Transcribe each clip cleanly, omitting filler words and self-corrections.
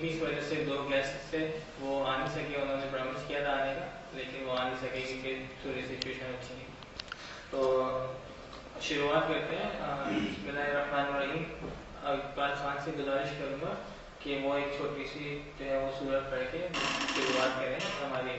की इस वजह से 2 क्लासेस से वो आ नहीं सके, उन्होंने प्रॉमिस किया था आने का लेकिन वो आ नहीं सके क्योंकि थोड़ी सिचुएशन अच्छी नहीं। तो शुरुआत करते हैं। बिस्मिल्लाहिर्रहमानिर्रहीम। इकबाल खान से गुजारिश करूँगा कि वो एक छोटी सी जो है वो सूरत पढ़ के शुरुआत करें हमारी।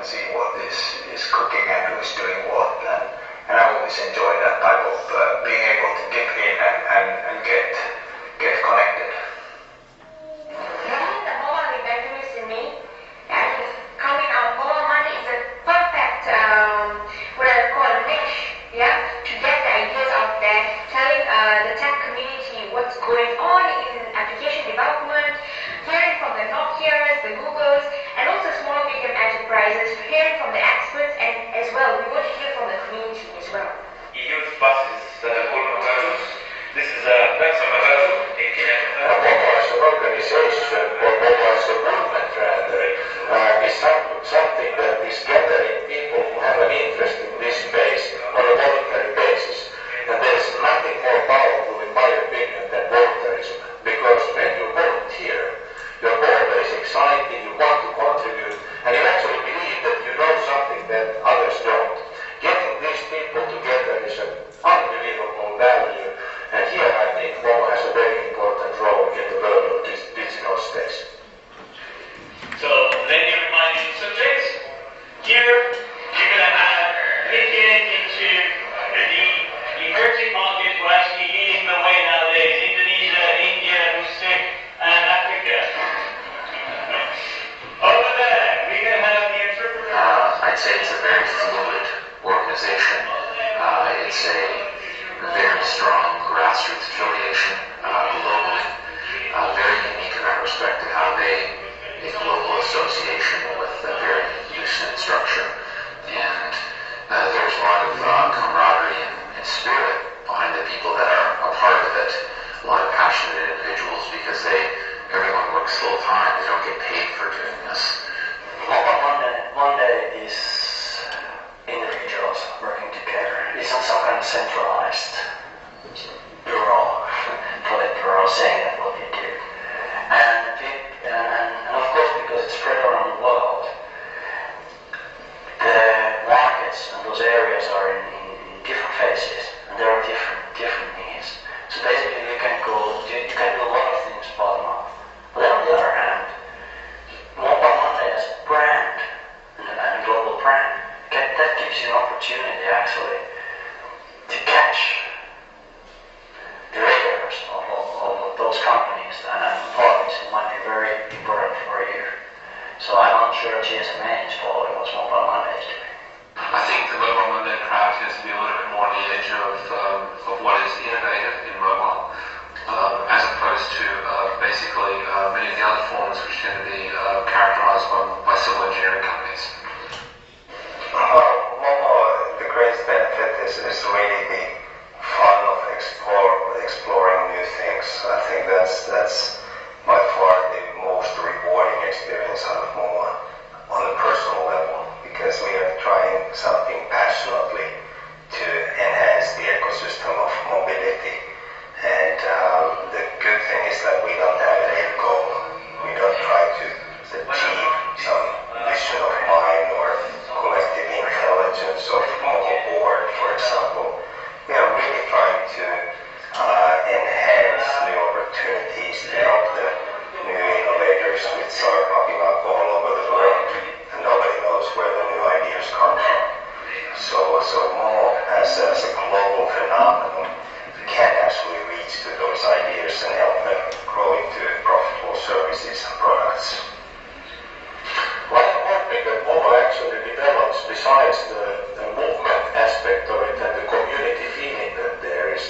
and see what is cooking and who's doing what, it's a very strong grassroots affiliation globally, very unique in that respect to have a global association with a very loose knit structure. And there's a lot of camaraderie and spirit behind the people that are a part of it. A lot of passionate individuals because everyone works full time. They don't get paid for doing this. Monday is individuals working together. It's not some kind of centralized bureau saying that what they do. And of course, because it's spread around the world, the markets and those areas are in different phases, and there are different needs. So basically, you can do a lot of things bottom up. But then on the other hand, Mobile Monday as a brand and a global brand, that gives you an opportunity actually to catch the radars of those companies and parties who might be very important for you. So I'm not sure GSMA is following what Mobile Monday is doing. I think the Mobile Monday crowd has to be a little bit more on the edge of what is innovative in mobile, as opposed to basically many of the other forms which tend to be characterized by civil engineering companies. The greatest benefit is really the fun of exploring new things. I think that's by far the most rewarding experience out of MoMA on a personal level, because we are trying something passionately to enhance the ecosystem of mobility. And the good thing is that we don't have an end goal. We don't try to achieve some vision of mind or collective intelligence of mobile board, for example. We are really trying to enhance new opportunities to help the new innovators which are popping up all over the world, and nobody knows where the new ideas come from. So Momo as a global phenomenon can actually reach to those ideas and help them grow into profitable services and products. One thing that Momo actually develops, besides the movement aspect of it and the community feeling that there is,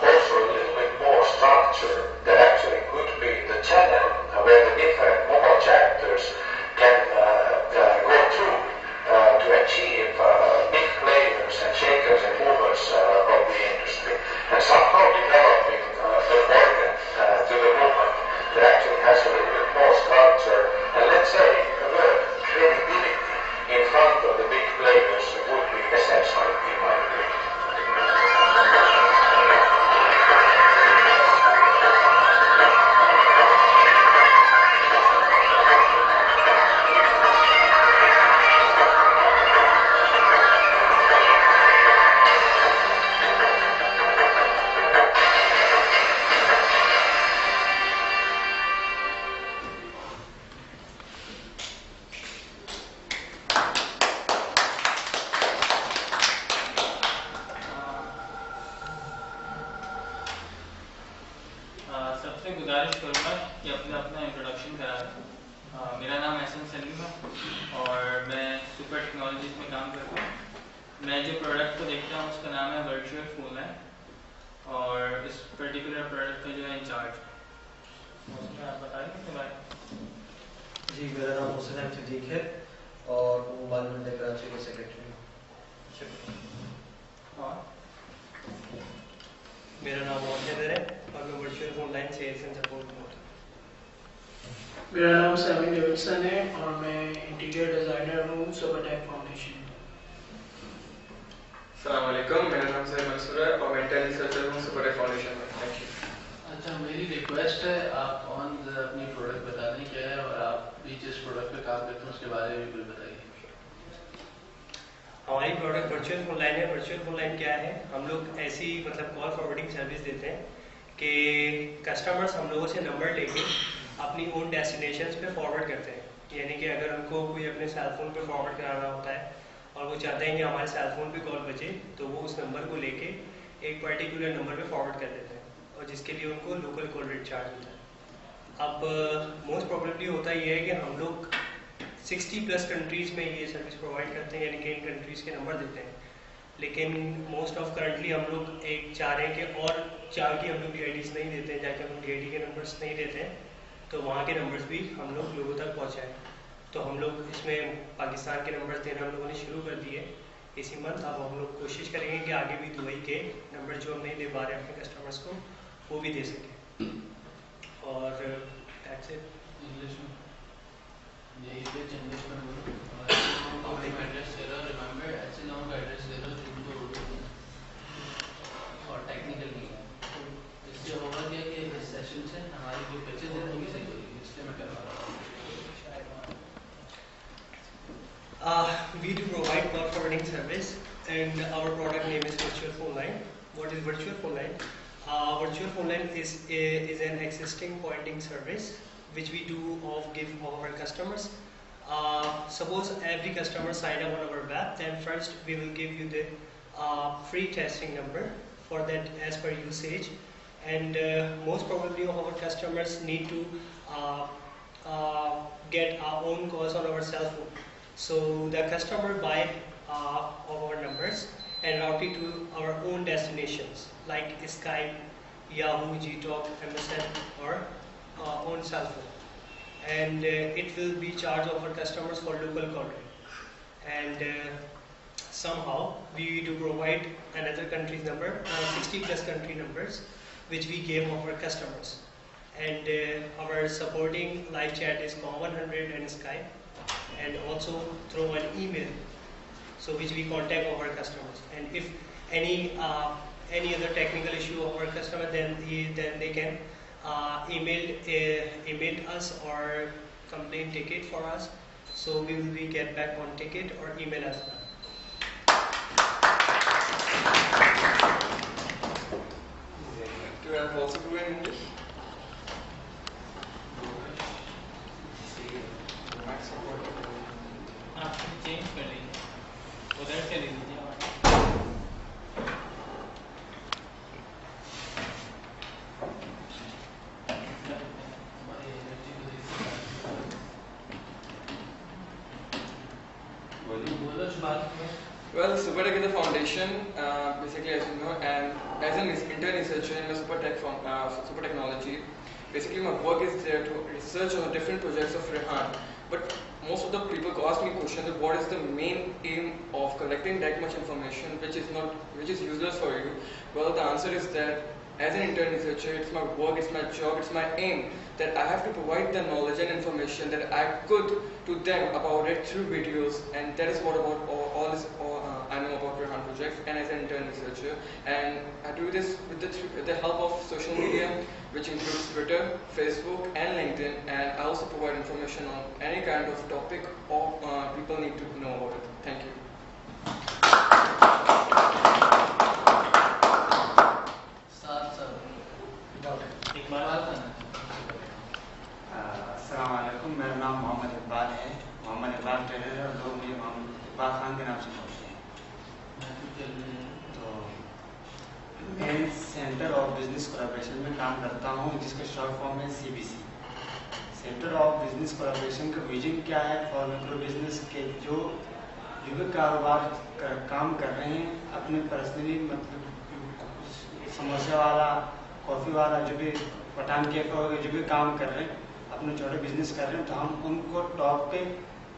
also a little bit more structure that actually could be the channel where the different mobile chapters can go through to achieve big players and shakers and movers of the industry, and somehow developing an organ to the movement that actually has a little bit more structure and, let's say, credibility in front of the big players would be essential in my opinion. सबसे गुजारिश करूँगा कि अपना introduction करा दें। मेरा नाम एहसन सलीम है और मैं सुपर टेक्नोलॉजीज में काम करता हूँ। मैं जो प्रोडक्ट को देखता हूँ उसका नाम है वर्चुअल फोन है, और इस पर्टिकुलर प्रोडक्ट का जो है इंचार्ज उसमें आप बता दें इसके बारे में। जी, मेरा नाम हुसैन सिद्दीक है और मोबाइल मंडे कराची के सेक्रेटरी हूँ। और मेरा नाम मोहम्मद है और मैं virtual online sales and support में हूँ। मेरा नाम सैमी डेविडसन है और मैं इंटीरियर डिज़ाइनर हूँ सुपरटेक फाउंडेशन। अस्सलाम वालेकुम, मेरा नाम सैयद मंसूर है और मैं इंटेल रिसर्चर हूँ सुपरटेक फाउंडेशन में। Thank you. अच्छा, मेरी रिक्वेस्ट है आप अपनी प्रोडक्ट बता दें क्या है, और आप भी जिस प्रोडक्ट पे काम करते हैं उसके बारे में भी बताइए। हमारी प्रोडक्ट वर्चुअल ऑनलाइन है। वर्चुअल ऑनलाइन क्या है? हम लोग ऐसी कॉल फॉरवर्डिंग सर्विस देते हैं कि कस्टमर्स हम लोगों से नंबर लेके अपनी ओन डेस्टिनेशंस पे फॉरवर्ड करते हैं। यानी कि अगर उनको कोई अपने सेल फोन पे फॉरवर्ड कराना होता है और वो चाहते हैं कि हमारे सेल फोन पे कॉल बचे, तो वो उस नंबर को लेके एक पर्टिकुलर नंबर पे फॉरवर्ड कर देते हैं, और जिसके लिए उनको लोकल कॉल रेट चार्ज होता है। अब मोस्ट प्रॉब्लली होता ये है कि हम लोग 60+ कंट्रीज़ में ये सर्विस प्रोवाइड करते हैं, यानी कि इन कंट्रीज़ के नंबर देते हैं। लेकिन मोस्ट ऑफ करंटली हम लोग एक चाह रहे हैं कि और 4 की हम लोग DIDs नहीं देते हैं, जाके हम DID के नंबर्स नहीं देते हैं, तो वहाँ के नंबर्स भी हम लोग लोगों तक पहुँचाएँ। तो हम लोग इसमें पाकिस्तान के नंबर्स देना हम लोगों ने शुरू कर दिए इसी मंथ। अब हम लोग कोशिश करेंगे कि आगे भी दुबई के नंबर जो हम नहीं दे पा रहे हैं अपने कस्टमर्स को वो भी दे सकें। और that's it. इंग्लिश में यही पे इंग्लिश में बोलो और एड्रेस दे दो, रिमेंबर ऐसे लोगों का एड्रेस दे दो जिनको उर्दू और टेक्निकल नहीं है। इससे होगा क्या कि इस सेशन से हमारी जो पिक्चर है वो भी सही होगी, इसलिए मैं करवा रहा हूँ। We do provide call forwarding service and our product name is Virtual Phone Line. What is Virtual Phone Line? Virtual Phone Line is an existing pointing service which we do give our customers. Suppose every customer sign up on our web, then first we will give you the free testing number for that as per usage, and most probably our customers need to get our own calls on our cell phone. So the customer buy our numbers and route it to our own destinations like Skype, Yahoo, Gtalk, MSN or on cell phone, and it will be charged of our customers for local call rate. And somehow we do provide another country's number, 60 plus country numbers which we gave our customers, and our supporting live chat is Com100 and Skype, and also through an email, so which we contact our customers, and if any other technical issue of our customer, then they can email us or complain ticket for us, so we will get back on ticket or email as well. Do I also do in English? आप change कर लीजिए, उधर से ले लीजिए। Well, Supertech is a foundation, basically, as you know, and as an intern researcher in the Super Technology, basically my work is there to research on different projects of Rehan. But most of the people ask me questions that what is the main aim of collecting that much information which is useless for you. Well, the answer is that as an intern researcher, it's my work, it's my job, it's my aim that I have to provide the knowledge and information that I could to them about it through videos, and that is what about all I know about Rehan project and as an intern researcher. And I do this with the help of social media, which includes Twitter, Facebook and LinkedIn, and I also provide information on any kind of topic or people need to know about it. Thank you. अस्सलामुअलैकुम, मेरा नाम मोहम्मद इकबाल है। Mohammad Iqbal trainer है और लोग मुझे मोहम्मद इकबाल खान के नाम से पूछते हैं। तो मैं सेंटर ऑफ बिजनेस कोलैबोरेशन में काम करता हूँ, जिसका शॉर्ट फॉर्म है CBC। Centre of business collaboration का विजन क्या है फॉर माइक्रो बिजनेस के जो भी कारोबार काम कर रहे हैं, अपने पर्सनली मतलब समोसा वाला, कॉफ़ी वाला, जो भी पठान कैफे वगैरह जो भी काम कर रहे हैं, अपने छोटे बिजनेस कर रहे हैं, तो हम उनको टॉप पे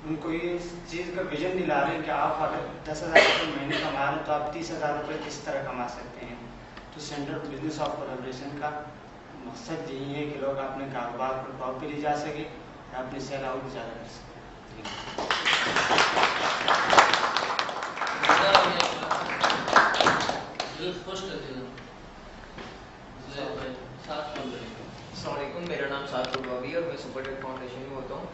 उनको ये चीज़ का विजन दिला रहे हैं कि आप अगर 10,000 रुपये महीने कमा रहे हैं तो आप 30,000 रुपये किस तरह कमा सकते हैं। तो सेंटर बिजनेस ऑफ कोलैबोरेशन का मकसद यही है कि लोग अपने कारोबार को टॉप पे ले जा सके और अपनी सेल आउट ज़्यादा कर सकें। मेरा नाम सात रुबावी और मैं सुपरटेक फाउंडेशन में होता हूँ।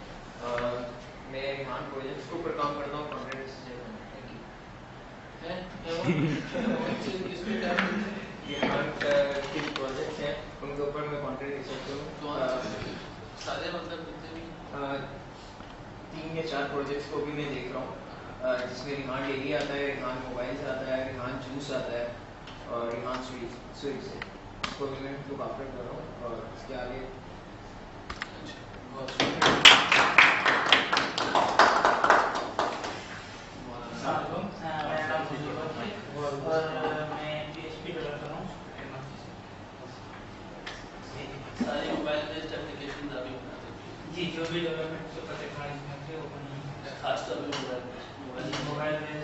मैं रिहान प्रोजेक्ट्स के ऊपर काम करता हूँ, कंटेंट रिहान के प्रोजेक्ट्स हैं उनके ऊपर मैं कंटेंट रिसर्च करूँ। सारे मतलब 3 या 4 प्रोजेक्ट्स को भी मैं देख रहा हूँ, जिसमें रिहान डेली आता है, रिहान मोबाइल से आता है, रिहान जूस आता है और रिहान स्वीट से इसको भी मैं लुक आफ्टर कर रहा हूँ। और इसके आगे जो भी डेवलपमेंट सुपर टेक्नोलॉजी में थे वो बनी खास तौर पे मोबाइल में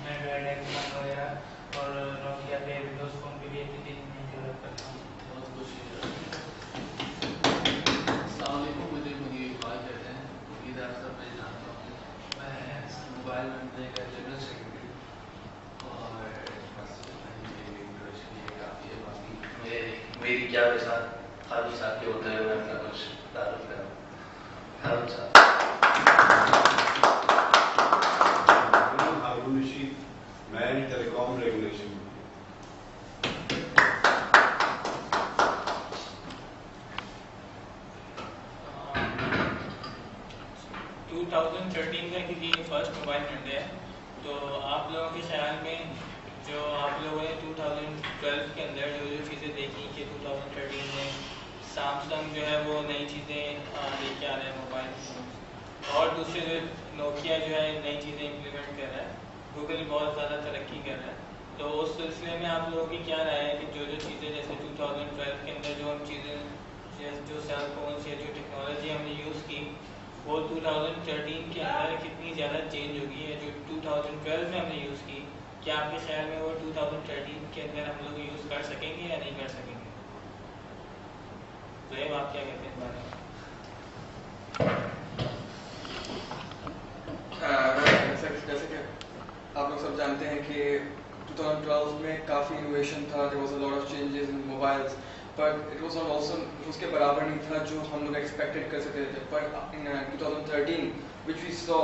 एंड्रॉइड एक्सपॉन वगैरह और नोकिया पे विंडोज फोन पे भी एक दिन में डेवलप करता हूँ। बहुत खुशी है। अस्सलाम वालेकुम, मुझे इकबाल कहते हैं। उम्मीद है आप सब मैं जानता हूँ। मैं मोबाइल मंडे का जनरल सेक्रेटरी और बस इंट्रोडक्शन ये काफ़ी है। बाकी मेरी क्या के साथ हारून साहब के होते हुए मैं अपना कुछ तारुफ करूँ। हारून साहब। हारून रशीद, मैं टेलीकॉम रेगुलेशन 2013 का क्योंकि फर्स्ट मोबाइल मंडे है, तो आप लोगों के ख्याल में जो आप लोगों ने 2012 के अंदर जो जो चीज़ें देखी कि 2013 में सैमसंग जो है वो नई चीज़ें लेके आ रहा है मोबाइल फोन, और दूसरे जो नोकिया जो है नई चीज़ें इम्प्लीमेंट कर रहा है, गूगल बहुत ज़्यादा तरक्की कर रहा है, तो उस सिलसिले में आप लोगों की क्या राय है कि जो जो चीज़ें जैसे 2012 के अंदर जो हम चीज़ें जो सेल फोन्स या जो टेक्नोलॉजी हमने यूज़ की वो 2013 के अंदर कितनी ज़्यादा चेंज होगी है जो 2012 में हमने यूज़ की, क्या आपके ख्याल में वो 2013 के अंदर हम लोग यूज़ कर सकेंगे या नहीं कर सकेंगे? तो आप क्या कहते हैं इस बारे में? जैसे कि आप लोग सब जानते हैं कि 2012 में काफ़ी इनोवेशन था, there was a lot of changes in mobiles, पर इट वाज नॉट आल्सो उसके बराबर नहीं था जो हम लोग एक्सपेक्टेड कर सकते थे। पर इन 2013 which we saw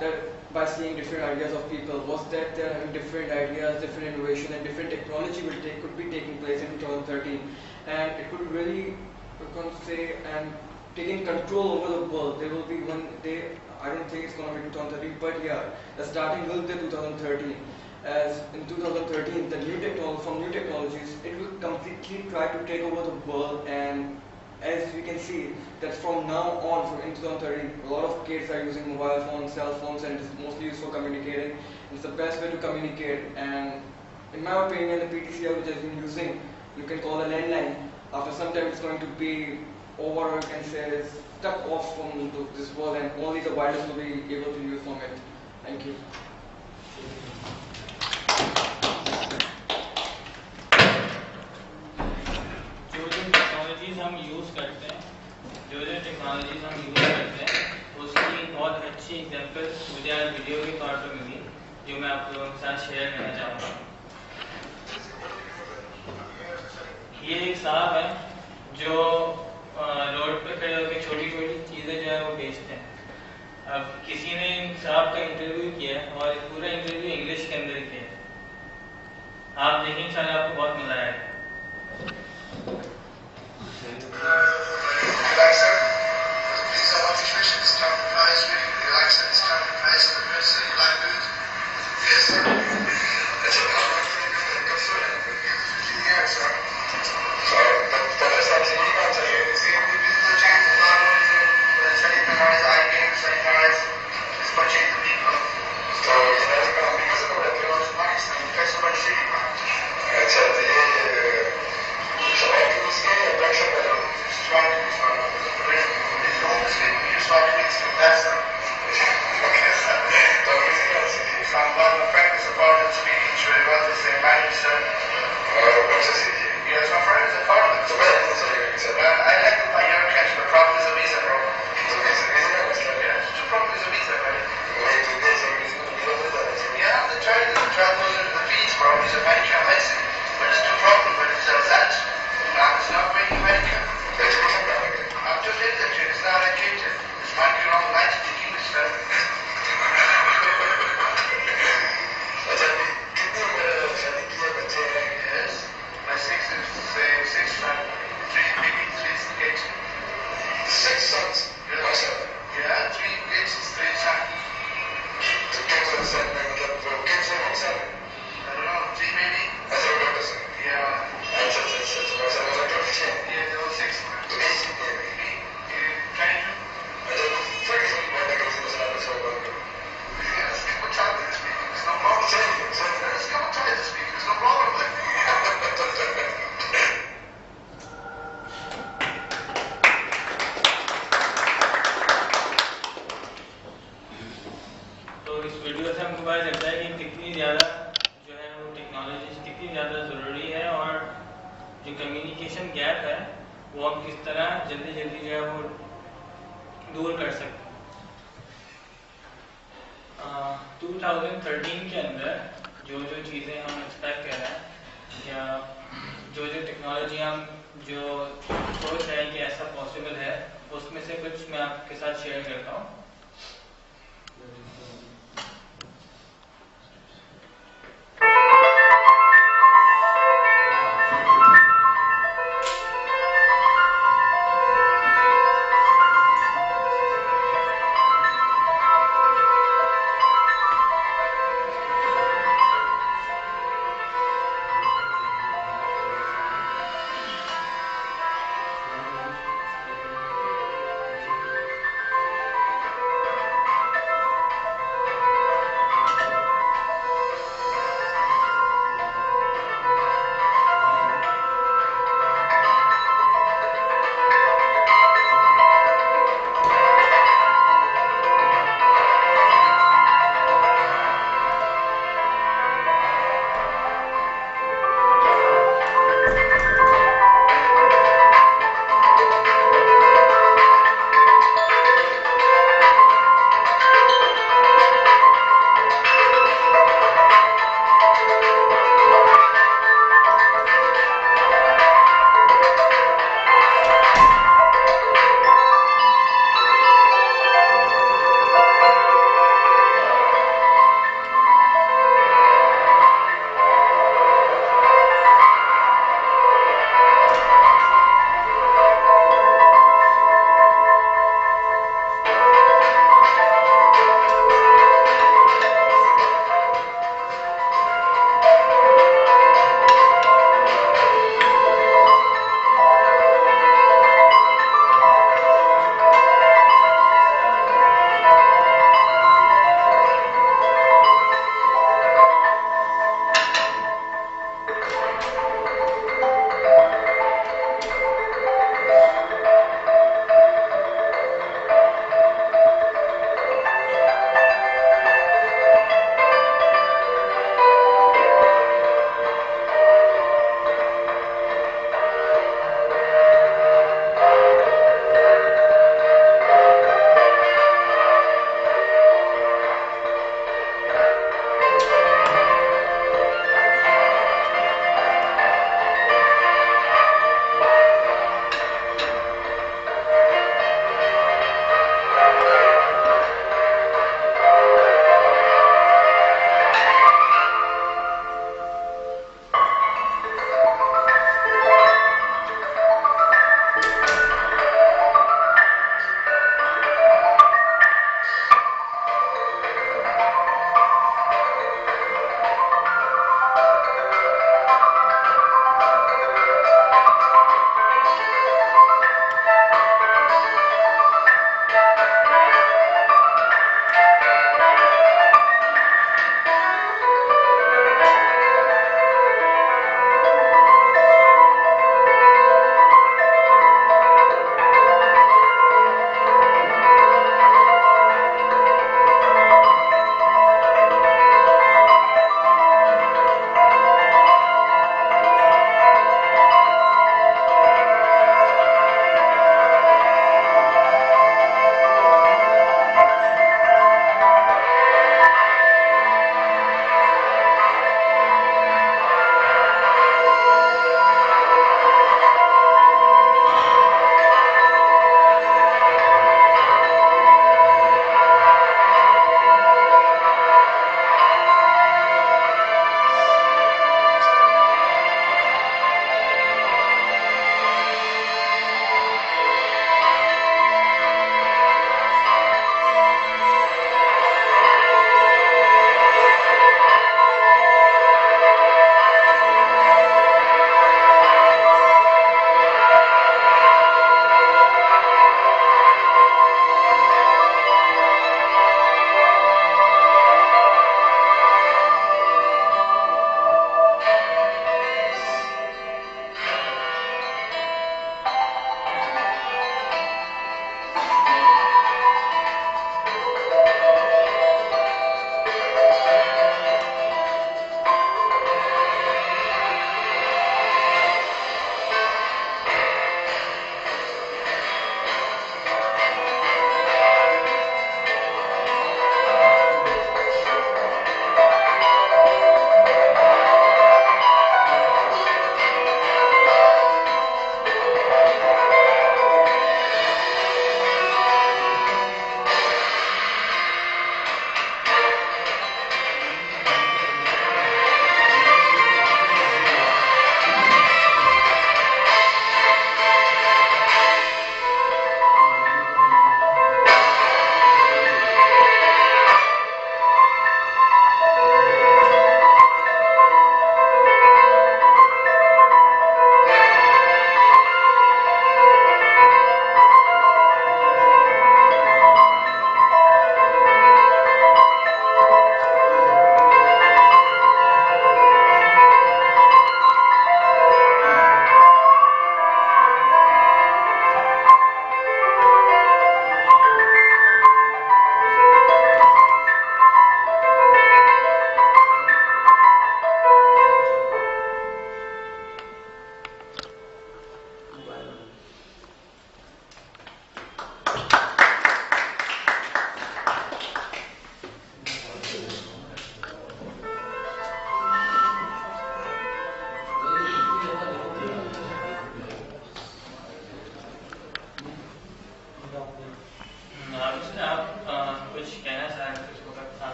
that by seeing different ideas of people was that they are having different ideas, different innovation and different technology could be taking place in 2013, and it could really, we can say, and taking control over the world. There will be one day, I don't think it's going to be 2013, but yeah, the starting will be 2013. As in 2013, the new technologies, it will completely try to take over the world, and as we can see that from now on, from in 2013, a lot of kids are using mobile phones, cell phones, and it's mostly used for communicating. It's the best way to communicate, and in my opinion, the PTCL which has been using, you can call a landline, after some time it's going to be over, or you can say it's stuck off from this world, and only the wireless will be able to use from it. Thank you. हम use करते हैं, जो जो technologies हम use करते हैं उसकी बहुत अच्छी एग्जांपल मुझे आज वीडियो के तौर पर मिली जो मैं आप लोगों के साथ शेयर करना चाहूँगा। ये एक साहब है जो रोड पर खड़े होकर छोटी छोटी चीज़ें जो है वो बेचते हैं। अब किसी ने इन साहब का इंटरव्यू किया और पूरा इंटरव्यू इंग्लिश के अंदर किया, आप देखें इंशाल्लाह आपको बहुत मजा आएगा। Alexa, please I want to switch to this type of price. Alexa, this type of price for the rest of the live food. Yes, sir. That's a good food. Yeah, sir. So, but that's not the email to you. See, we do the change the lot of setting the price, I game, setting price. It's by change the people. So, that's going to be a good price. That's what I see. It's at the وہ ہم کس طرح جلدی جلدی جو ہے وہ دور کر سکتے ہیں. 2013 کے اندر جو چیزیں ہم ایکسپیکٹ کر رہے ہیں یا جو ٹیکنالوجی ہم جو سوچ رہے ہیں کہ ایسا پاسبل ہے, اس میں سے کچھ میں آپ کے ساتھ شیئر کرتا ہوں.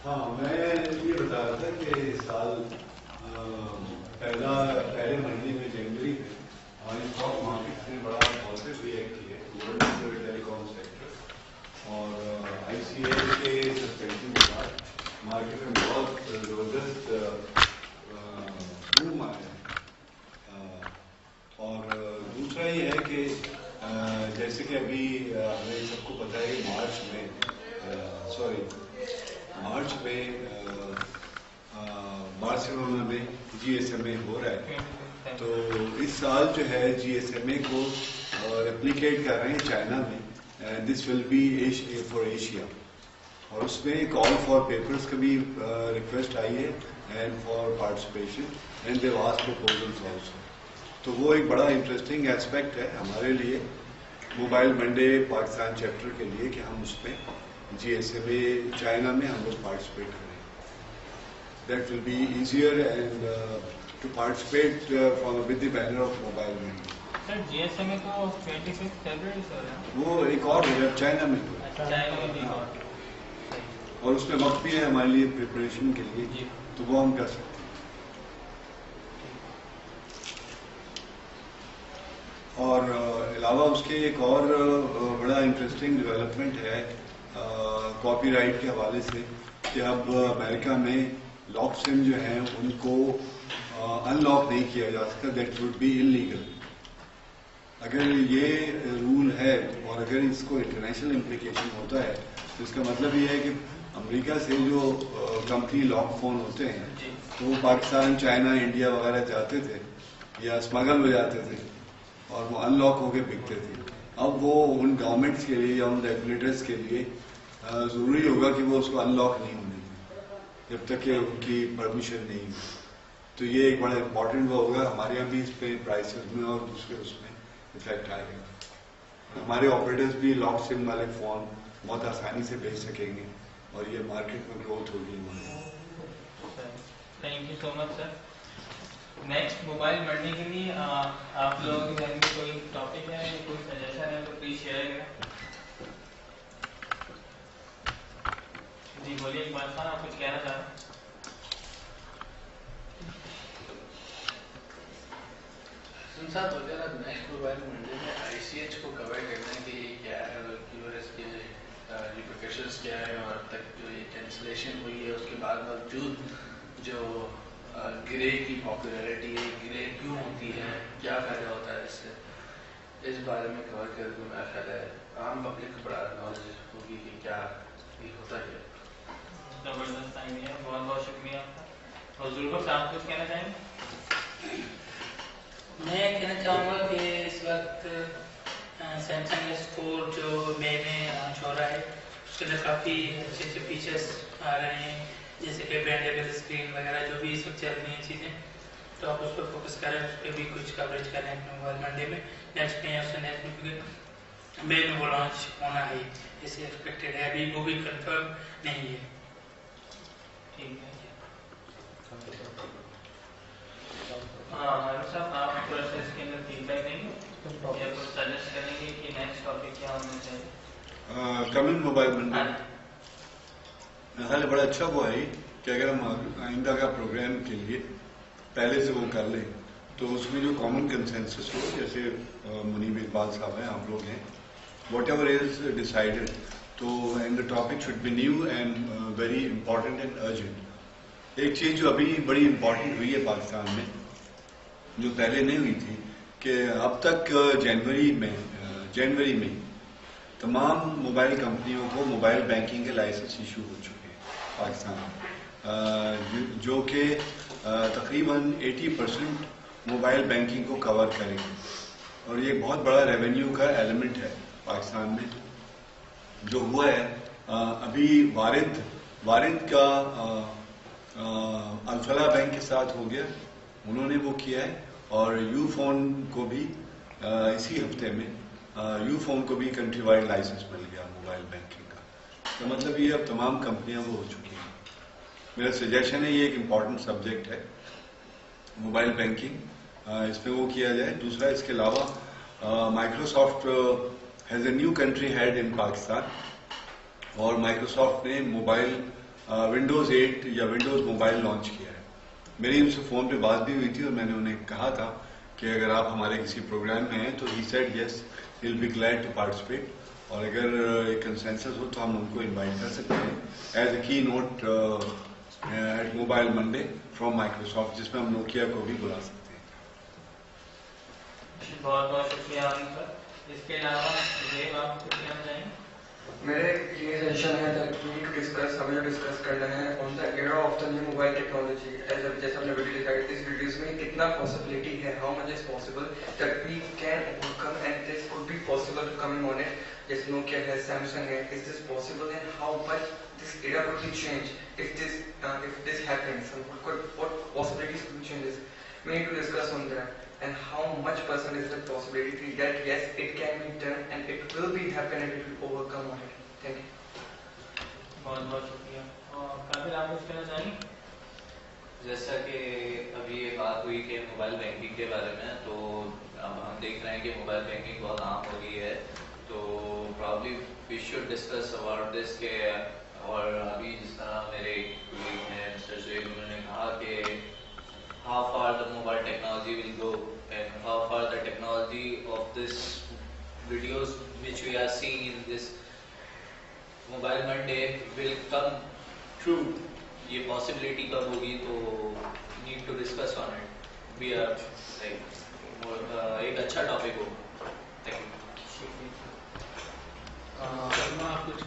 ہاں میں یہ بتا رہا تھا کہ اس سال پہلے مہینے میں جنوری میں ہماری اسٹاک مارکیٹ نے بڑا پازیٹیو ریئیکٹ کیا ٹیلی کام سیکٹر، اور آئی سی آئی کے سسپینشن کے بعد مارکیٹ میں بہت زبردست بوم آیا ہے. اور دوسرا یہ ہے کہ جیسے کہ ابھی ہمیں سب کو پتہ ہے کہ مارچ میں بارسلونا میں جی ایس ایم اے ہو رہا ہے. تو اس سال جو ہے جی ایس ایم اے کو ریپلیکیٹ کر رہے ہیں چائنا میں. دس ول بی فار ایشیا، اور اس میں کال فار پیپرس کا بھی ریکویسٹ آئی ہے and for participation and they asked proposals also. تو وہ ایک بڑا انٹرسٹنگ ایسپیکٹ ہے ہمارے لیے موبائل منڈے پاکستان چیپٹر کے لیے کہ ہم اس میں G S M A China میں ہم لوگ پارٹیسپیٹ کریں. That will be easier and to participate with the banner of mobile Monday. Sir G S M A تو 26 فروری سے ہو رہا ہے. وہ ایک اور چائنا میں اور اس میں وقت بھی ہے ہمارے لیے پریپریشن کے لیے، تو وہ ہم کر سکتے ہیں. اور علاوہ اس کے ایک اور بڑا انٹرسٹنگ ڈیولپمنٹ ہے کاپی رائٹ کے حوالے سے کہ اب امریکہ میں لاک سم جو ہیں ان کو ان لاک نہیں کیا جا سکتا. That would be illegal. اگر یہ رول ہے اور اگر اس کو انٹرنیشنل امپلیکیشن ہوتا ہے تو اس کا مطلب یہ ہے کہ امریکہ سے جو کمپنی لاک فون ہوتے ہیں تو وہ پاکستان چائنا انڈیا وغیرہ جاتے تھے یا اسمگل ہو جاتے تھے اور وہ ان لاک ہو کے بکتے تھے. اب وہ ان گورنمنٹس کے لیے یا ان ریگولیٹرس کے لیے ضروری ہوگا کہ وہ اس کو ان لاک نہیں ہونے دیں جب تک کہ ان کی پرمیشن نہیں ہو. تو یہ ایک بڑا امپورٹنٹ وہ ہوگا. ہمارے یہاں بھی اس پہ پرائسز میں اور دوسرے اس میں افیکٹ آئے گا. ہمارے آپریٹرز بھی لاک سم والے فون بہت آسانی سے بیچ سکیں گے اور یہ مارکیٹ میں گروتھ ہوگی. Thank you so much sir. Next mobile Monday کے لیے آپ لوگوں کے ذہن میں کوئی ٹاپک ہے یا کوئی سجیشن ہے تو پلیز شیئر کریں. جی بولیے اقبال خان، آپ کچھ کہنا چاہ رہے ہیں؟ صاحب اگر آپ نیکسٹ موبائل منڈے میں آئی سی ایچ کو کور کرنے کے لیے کیا ہے اور اس کے ریپریکیشنس کیا ہے اور اب تک جو یہ کینسلیشن ہوئی ہے اس کے بعد باوجود جو گرے کی پاپولیرٹی ہے، گرے کیوں ہوتی ہے، کیا فائدہ ہوتا ہے اس سے، اس بارے میں کور کر کے میرا خیال ہے عام پبلک کو بڑا نالج ہوگی کہ کیا یہ ہوتا ہے. زبردست ٹائم ہے، بہت بہت شکریہ آپ کا. حضور کو صاحب کچھ کہنا چاہیں گے؟ میں کہنا چاہوں گا کہ اس وقت سیمسنگ S4 جو مئی میں لانچ ہو رہا ہے اس کے اندر کافی اچھے اچھے فیچرس آ رہے ہیں، جیسے کہ برینڈیبل اسکرین وغیرہ جو بھی اس وقت چل رہی ہیں چیزیں. تو آپ اس پر فوکس کریں، اس پہ بھی کچھ کوریج کریں اپنے موبائل منڈے میں. نیکسٹ میں اس سے نیکسٹ میں کیونکہ مئی میں وہ لانچ ہونا ہے جیسے ایکسپیکٹیڈ ہے، ابھی وہ بھی کنفرم نہیں ہے. ٹھیک ہے. ہاں صاحب آپ تھوڑا سا اس کے اندر فیڈ بیک دیں گے یا کچھ سجیسٹ کریں گے کہ نیکسٹ ٹاپک کیا ہونا چاہیے؟ کمنگ موبائل منڈے حال بڑا اچھا وہ ہے کہ اگر ہم آئندہ کا پروگرام کے لیے پہلے سے وہ کر لیں تو اس میں جو کامن کنسنسس ہو، جیسے منیب اقبال صاحب ہیں، آپ لوگ ہیں، واٹ ایور از ڈیسائیڈڈ، تو and the topic should be new and very important and urgent. ایک چیز جو ابھی بڑی امپورٹنٹ ہوئی ہے پاکستان میں جو پہلے نہیں ہوئی تھی کہ اب تک جنوری میں تمام موبائل کمپنیوں کو موبائل بینکنگ کے لائسنس ایشو ہو چکے ہیں پاکستان میں، جو کہ تقریباً 80% موبائل بینکنگ کو کور کریں گے. اور یہ بہت بڑا ریونیو کا ایلیمنٹ ہے پاکستان میں. جو ہوا ہے ابھی وارد کا الفلاح بینک کے ساتھ ہو گیا، انہوں نے وہ کیا ہے، اور یو فون کو بھی اسی ہفتے میں یو فون کو بھی کنٹری وائڈ لائسنس مل گیا موبائل بینکنگ کا. تو مطلب یہ اب تمام کمپنیاں وہ ہو چکی ہیں. میرا سجیشن ہے یہ ایک امپورٹنٹ سبجیکٹ ہے موبائل بینکنگ، اس پہ وہ کیا جائے. دوسرا اس کے علاوہ Microsoft has a new country head in Pakistan, اور مائکروسافٹ نے موبائل विंडोज़ 8 या विंडोज़ मोबाइल लॉन्च किया है। मेरी उनसे फ़ोन पे बात भी हुई थी और मैंने उन्हें कहा था कि अगर आप हमारे किसी प्रोग्राम में हैं तो he said yes, he will be glad to participate, और अगर एक कंसेंसस हो तो हम उनको इनवाइट कर सकते हैं as a keynote at mobile Monday from Microsoft, जिसमें हम नोकिया को भी बुला सकते हैं। बहुत बहुत शुक्रिया आपका। इसके अलावा ये आप कुछ कहना चाहेंगे? मेरे ये सेशन है that we need to discuss, हमें जो डिस्कस करना है on the era of the new mobile technology. जैसे हमने वीडियो दिखाई, इस वीडियोस में कितना पॉसिबिलिटी है, how much is possible that we can overcome and this could be possible coming on it. जैसे नोकिया है, सैमसंग है, is this possible and how much this era could be changed if this happens, and what possibilities could be changes. We need to discuss on that and how much percent is the possibility that yes, it can be done and it will be happen and it will overcome on it. Thank you. बहुत बहुत शुक्रिया। और काफिल आप कुछ कहना चाहेंगे? जैसा कि अभी ये बात हुई कि मोबाइल बैंकिंग के बारे में, तो अब हम देख रहे हैं कि मोबाइल बैंकिंग बहुत आम हो गई है, तो probably we should discuss about this के। और अभी जिस तरह मेरे कोलीग हैं मिस्टर सुहेल, उन्होंने कहा कि how far the mobile technology will go and how far the technology of this videos which we are seeing in this mobile Monday will come true. ये पॉसिबिलिटी कब होगी, तो need to discuss on it. We are like एक अच्छा topic हो। Thank you. आप कुछ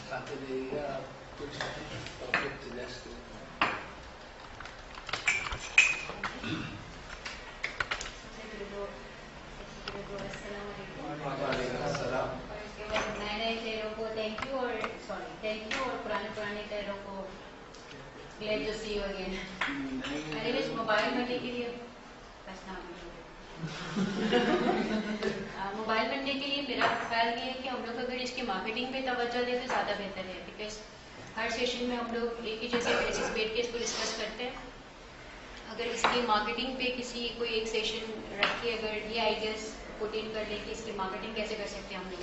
खाते जाइएगा, आप कुछ टॉपिक सजेस्ट नए चेहरों को थैंक यू और पुराने चेहरों को glad to see you again. मेरे लिए मोबाइल मंडे के लिए मोबाइल मंडे के लिए मेरा ख्याल ये है कि हम लोग अगर इसकी मार्केटिंग पे तवज्जो दें तो ज़्यादा बेहतर है, बिकॉज हर सेशन में हम लोग एक ही जैसे बेसिस बैठ के इसको डिस्कस करते हैं। अगर इसकी मार्केटिंग पे कोई एक सेशन रख के अगर ये आइडियाज़ पुट इन कर ले कि इसकी मार्केटिंग कैसे कर सकते हैं हम लोग,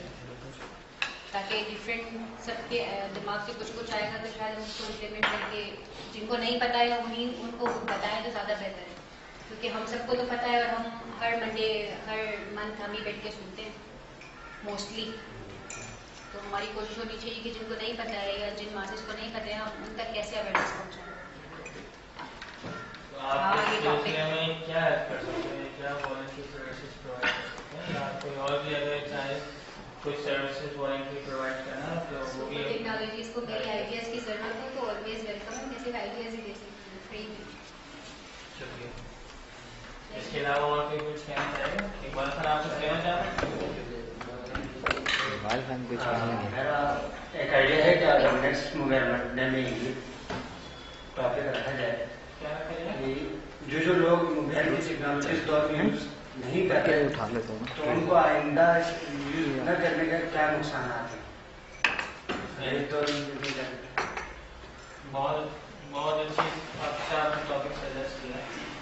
ताकि डिफरेंट सबके दिमाग से कुछ कुछ आएगा तो शायद हम उसको इम्प्लीमेंट करके जिनको नहीं पता है उनको बताएं तो ज़्यादा बेहतर है, क्योंकि हम सबको तो पता है और हम हर मंडे हर मंथ हम ही बैठ के सुनते हैं मोस्टली। तो हमारी कोशिश होनी चाहिए कि जिनको नहीं पता है या जिन मासेस को नहीं पता है हम उन तक कैसे अवेयरनेस पहुँचाएं। तो आप इस सिलसिले में क्या हेल्प कर सकते हैं, क्या वॉलंटियर सर्विसेज प्रोवाइड कर सकते हैं, या कोई और भी अगर चाहे कुछ सर्विसेज वॉलंटियर प्रोवाइड करना तो वो भी। टेक्नोलॉजीज को मेरी आइडियाज़ की ज़रूरत हो तो ऑलवेज वेलकम है, जैसे आइडियाज़ ही दे सकते हैं फ्री में। शुक्रिया। इसके अलावा और कोई कुछ कहना चाहेगा? इकबाल खान आप कुछ कहना चाह रहे हैं? मेरा एक आइडिया है कि अगर नेक्स्ट मोबाइल मंडे में ही टॉपिक रखा जाए कि जो लोग मोबाइल की टेक्नोलॉजी इस दौर में यूज नहीं करते तो उनको आइंदा यूज न करने का क्या नुकसान आते हैं। तो बहुत अच्छा टॉपिक सजेस्ट किया,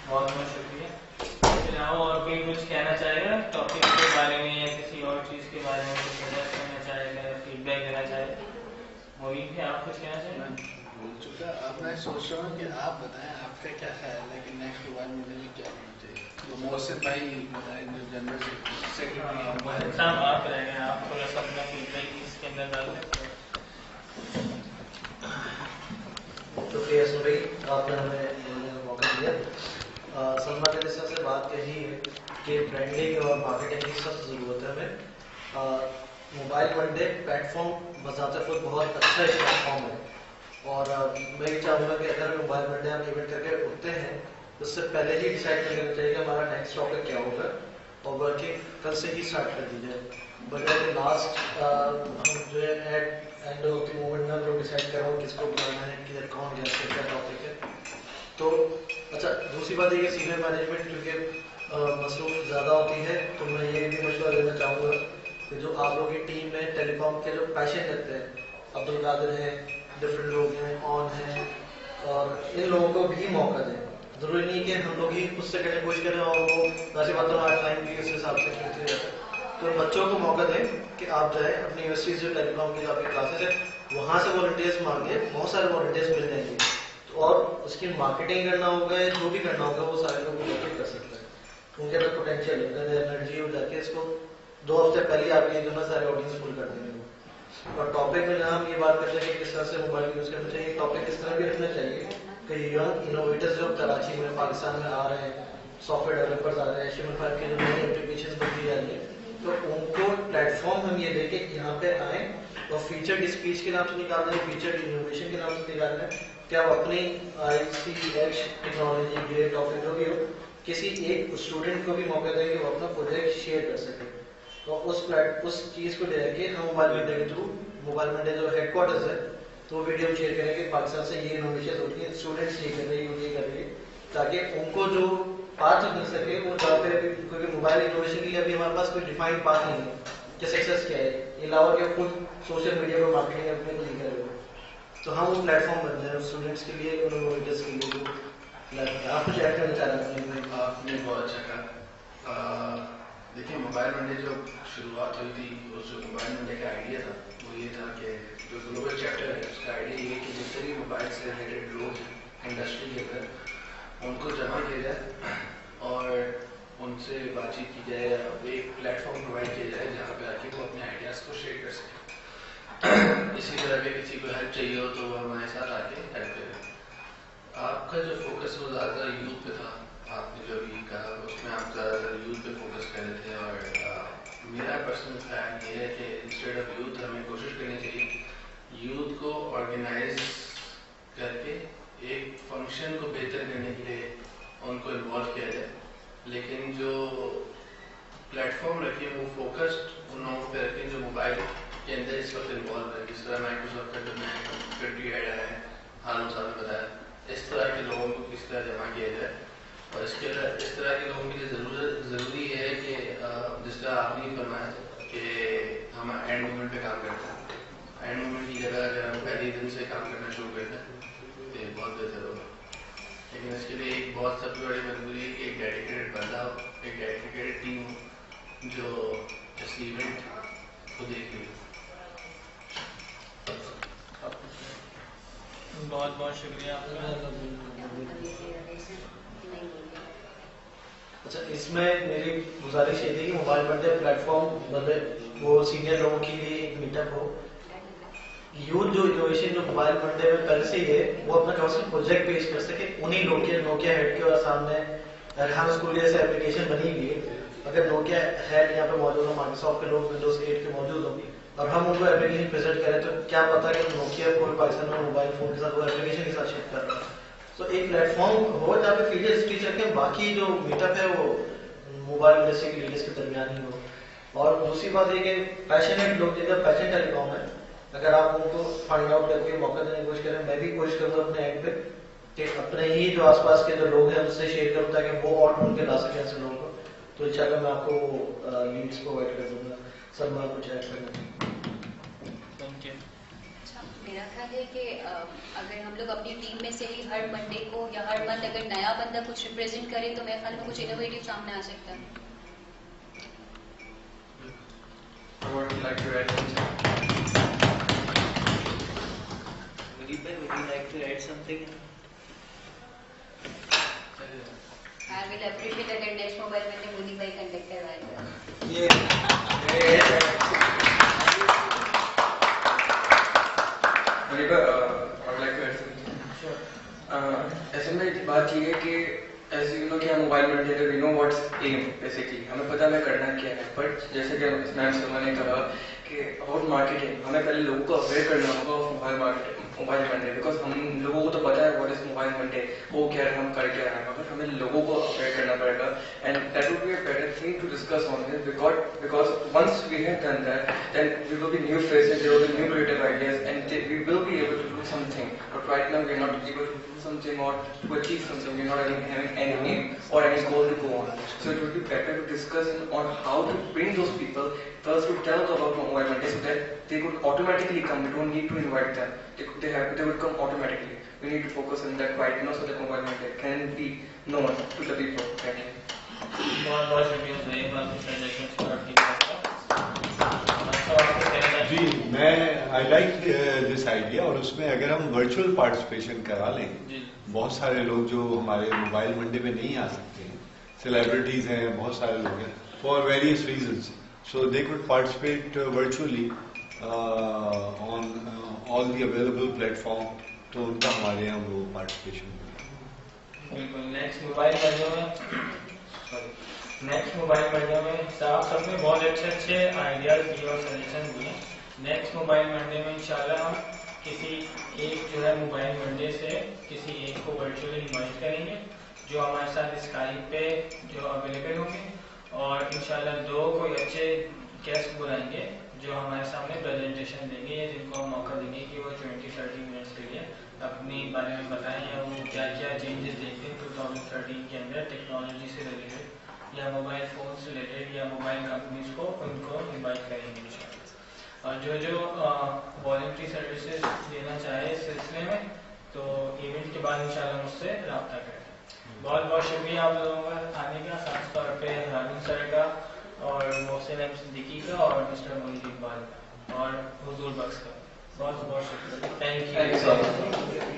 बहुत बहुत शुक्रिया। इसके अलावा और कोई कुछ कहना चाहेगा टॉपिक के बारे में या किसी और चीज़ के बारे में कुछ सजेस्ट करना चाहेगा या फीडबैक देना चाहेगा? मोहित भी आप कुछ कहना चाहेंगे? बोल चुका। अब मैं सोच रहा हूँ कि आप बताएं आपका क्या ख्याल है कि नेक्स्ट मोबाइल मंडे में क्या होना चाहिए। तो मोहसिन भाई बताएं जो जनरल सेक्रेटरी साहब आप रहेंगे, आप थोड़ा सा अपना फीडबैक इसके अंदर डाल दें। शुक्रिया सुबह, आपने हमें मौका दिया। सलमा जैसा से बात कही है कि ब्रांडिंग और मार्केटिंग की सख्त ज़रूरत है हमें। मोबाइल मंडे प्लेटफॉर्म बजाते खुद बहुत अच्छा एक प्लेटफॉर्म है और मैं ये चाहूँगा कि अगर मोबाइल मंडे हम इवेंट करके उठते हैं तो उससे पहले ही डिसाइड कर लेना चाहिए कि हमारा नेक्स्ट टॉपिक क्या होगा और वर्किंग कल से ही स्टार्ट कर दी जाए, बजाय लास्ट हम जो है एंड ऑफ द मोमेंट में जो डिसाइड कर रहा हूँ किसको बुलाना है, किधर कौन गेस्ट क्या टॉपिक है। तो अच्छा, दूसरी बात ये कि सीनियर मैनेजमेंट क्योंकि मसरूफ ज़्यादा होती है तो मैं ये भी मशवरा देना चाहूँगा कि जो आप लोगों की टीम में टेलीकॉम के जो पैशन करते हैं, अब्दुल कादिर हैं, डिफरेंट लोग हैं, ऑन हैं, और इन लोगों को भी मौका दें। ज़रूरी नहीं कि हम लोग ही खुद से करने की कोशिश करें और वो वैसे बात टाइम भी उस हिसाब से करते रहते हैं। تو بچوں کو موقع دیں کہ آپ جو ہے اپنی یونیورسٹی جو ٹیلی کام کی جو آپ کی کلاسز ہے وہاں سے والنٹیئرس مانگے، بہت سارے والنٹیئرس مل جائیں گے، اور اس کی مارکیٹنگ کرنا ہوگا، جو بھی کرنا ہوگا وہ سارے لوگ مارکیٹ کر سکتے ہیں. ان کے اندر پوٹینشیل ہے، انرجی ہو جاتی ہے. اس کو 2 ہفتے پہلے ہی آپ یہ جو نا سارے آڈینس فل کر دیں گے. اور ٹاپک میں جہاں ہم یہ بات کرتے ہیں کہ کس طرح سے موبائل یوز کرنا چاہیے، ٹاپک اس طرح بھی رکھنا چاہیے کہ ینگ انوویٹرز جو کراچی میں پاکستان میں آ رہے ہیں، سافٹ ویئر ڈیولپرز آ رہے ہیں، HTML5 کے جو نئی اپلیکیشنز بنتی جا رہی ہیں، تو ان کو پلیٹ فارم ہم یہ دیں کہ یہاں پہ آئیں اور فیچرڈ اسپیچ کے نام سے نکال دیں، فیچرڈ انوویشن کے نام سے نکال دیں کہ آپ اپنی ICH ٹیکنالوجی گریٹ ٹاپک جو بھی ہو کسی ایک اسٹوڈنٹ کو بھی موقع دیں کہ وہ اپنا پروجیکٹ شیئر کر سکے. تو اس چیز کو لے کے ہم موبائل منڈے کے تھرو، موبائل منڈے جو ہیڈ کوارٹرز ہے تو وہ ویڈیو شیئر کریں کہ پاکستان سے یہ انوویشن ہوتی ہیں، اسٹوڈنٹس یہ کر رہے ہیں، یہ کر رہے ہیں، تاکہ ان کو جو پاتھ مل سکے وہ جہاں پہ، کیونکہ موبائل انوویشن کے لیے ابھی ہمارے پاس کوئی ڈیفائنڈ پاتھ نہیں ہے کہ سکسیس کیا ہے، علاوہ کہ خود سوشل میڈیا پر مارکیٹنگ اپنے کو نہیں کرے ہوئے. تو ہم وہ پلیٹ فارم بن جائیں اسٹوڈنٹس کے لیے، انوویٹرس کے لیے. آپ کچھ ایڈ کرنا چاہ رہے ہیں؟ آپ نے بہت اچھا کہا. دیکھیں موبائل منڈے جو شروعات ہوئی تھی، اس جو موبائل منڈے کا آئیڈیا تھا وہ یہ تھا کہ جو گلوبل چیپٹر ہے اس کا آئیڈیا یہ ہے کہ جتنے بھی موبائل سے ریلیٹڈ لوگ ہیں انڈسٹری کے اندر ان کو جمع کیا جائے اور ان سے بات چیت کی جائے، ایک پلیٹ فارم پرووائڈ کیا جائے جہاں پہ آ کے وہ اپنے آئیڈیاز کو شیئر کر سکیں. اسی طرح کہ کسی کو ہیلپ چاہیے ہو تو وہ ہمارے ساتھ آ کے ہیلپ کرے. آپ کا جو فوکس وہ زیادہ یوتھ پہ تھا، آپ نے جو بھی کہا اس میں آپ زیادہ تر یوتھ پہ فوکس کر رہے تھے، اور میرا پرسنل خیال یہ ہے کہ انسٹیڈ آف یوتھ ہمیں کوشش کرنی چاہیے یوتھ کو آرگنائز کر کے ایک فنکشن کو بہتر کرنے کے لیے ان کو انوالو کیا جائے، لیکن جو پلیٹ فارم رکھیں وہ فوکسڈ ان لوگوں پہ رکھیں جو موبائل کے اندر اس وقت انوالو ہے. جس طرح مائکروسافٹ کا جو نیا کنٹری ایڈ آیا ہے، ہارون صاحب نے بتایا، اس طرح کے لوگوں کو کس طرح جمع کیا جائے. اور اس طرح کے لوگوں کے لیے ضروری ہے کہ جس طرح آپ نے فرمایا کہ ہم اینڈ مومنٹ پہ کام کرتے ہیں، اینڈ مومنٹ کی جگہ اگر ہم پہلے دن سے کام کرنا شروع کرتے ہیں تو بہت بہتر ہوگا. لیکن اس کے لیے ایک بہت سب سے بڑی مجبوری ہے کہ ایک ڈیڈیکیٹڈ بندہ ہو، ایک ڈیڈیکیٹڈ ٹیم ہو جو اس ایونٹ کو دیکھ لے. بہت بہت شکریہ آپ کا. اچھا، اس میں میری گزارش یہ تھی کہ موبائل منڈے پلیٹ فارم مطلب وہ سینئر لوگوں کے لیے ایک میٹ اپ ہو. یوتھ جو انوویشن جو موبائل منڈے میں پہلے سے ہی ہے وہ اپنا کم سے کم پروجیکٹ پیش کر سکے انہیں نوکیا ہیڈ کے سامنے. ریحان اسکول جیسے اپلیکیشن بنی ہوئی ہے، اگر نوکیا ہیڈ یہاں پہ موجود ہو، مائکروسافٹ کے لوگ ونڈوز 8 کے موجود ہوں اور ہم ان کو اپلیکیشن پریزنٹ کریں تو کیا پتا کہ نوکیا کوئی پاکستان میں موبائل فون کے ساتھ وہ اپلیکیشن کے ساتھ شفٹ کر رہا ہے. تو ایک پلیٹ فارم ہو جہاں پہ فیچر اسپیچ رکھیں، باقی جو میٹ اپ ہے وہ موبائل انڈسٹری کے لیڈرس کے درمیان ہی ہو. اور دوسری بات یہ کہ پیشنیٹ لوگ جگہ پیشن ٹیلی کام ہے، اگر آپ ان کو فائنڈ آؤٹ کر کے موقع دینے کی کوشش کریں، میں بھی کوشش کروں گا اپنے اینڈ پہ کہ اپنے ہی جو آس پاس کے جو لوگ ہیں ان سے شیئر کروں تاکہ وہ اور ڈھونڈ کے لا سکیں ایسے لوگوں کو. تو انشاءاللہ میں آپ کو لنکس پرووائڈ کر دوں گا. سر میں کچھ ایڈ کرنا. میرا خیال ہے کہ اگر ہم لوگ اپنی ٹیم میں سے ہی ہر منڈے کو یا ہر منتھ اگر نیا بندہ کچھ ریپرزینٹ کرے تو میرے خیال میں کچھ انوویٹو سامنے آ سکتا ہے. Would you like to add something? I will appreciate अगर नेक्स्ट मोबाइल में मुनीब भाई कंडक्ट करवाएगा. I would like to add something. Sure. ऐसे में बात ये है कि ऐसे यू नो कि हम mobile Monday we know what's M basically हमें पता है करना क्या है, बट जैसे कि मैम सलमा ने कहा कि अबाउट मार्केटिंग हमें पहले लोगों को अवेयर करना होगा मोबाइल मंडे, बिकॉज हम लोगों को तो पता है व्हाट इज मोबाइल मंडे, वो क्या है, हम कर क्या रहे हैं, मगर हमें लोगों को अवेयर करना पड़ेगा. And that would be a better thing to discuss on this because once we have done that, then we will be new faces, there will be new creative ideas, and we will be able to do something. But right now we are not able to do something or to achieve something. We are not having any aim or any goal to go on. So it would be better to discuss on how to bring those people first to tell about mobile monday so that they could automatically come. We don't need to invite them. They would come automatically. We need to focus on that right now so that mobile monday can be known to the people. Thank you. बहुत बहुत शुक्रिया. I like this idea. اور اس میں اگر ہم virtual participation کرا لیں, بہت سارے لوگ جو ہمارے موبائل منڈے میں نہیں آ سکتے ہیں, سیلیبریٹیز ہیں, بہت سارے لوگ ہیں, for various reasons, so they could participate virtually on all the available plate form, تو ان کا ہمارے یہاں وہ پارٹیسپیشن. بالکل. نیکسٹ موبائل منڈے میں صاحب سب نے بہت اچھے آئیڈیاز دیے اور سجیشن دیے. نیکسٹ موبائل منڈے میں انشاءاللہ ہم کسی ایک جو ہے موبائل منڈے سے کسی ایک کو ورچولی انوائٹ کریں گے جو ہمارے ساتھ اسکائپ پہ جو اویلیبل ہوں گے, اور انشاءاللہ 2 کوئی اچھے گیسٹ بلائیں گے جو ہمارے سامنے پریزنٹیشن دیں گے, یا جن کو ہم موقع دیں گے کہ وہ 20-30 منٹس کے لیے اپنی بارے میں بتائیں, یا وہ کیا کیا چینجز دیکھتے ہیں 2013 کے اندر ٹیکنالوجی سے ریلیٹڈ یا موبائل فون سے ریلیٹڈ یا موبائل کمپنیز کو ان کو انوائٹ کریں گے انشاءاللہ. اور جو والنٹری سروسز دینا چاہے اس سلسلے میں تو ایونٹ کے بعد انشاءاللہ مجھ سے رابطہ کریں. بہت بہت شکریہ آپ لوگوں کا آنے کا, خاص طور پہ ہارون سر کا اور محسن ایم صدیقی کا اور مسٹر محیط اقبال کا اور حضور بخش کا. بہت بہت شکریہ. Thank you.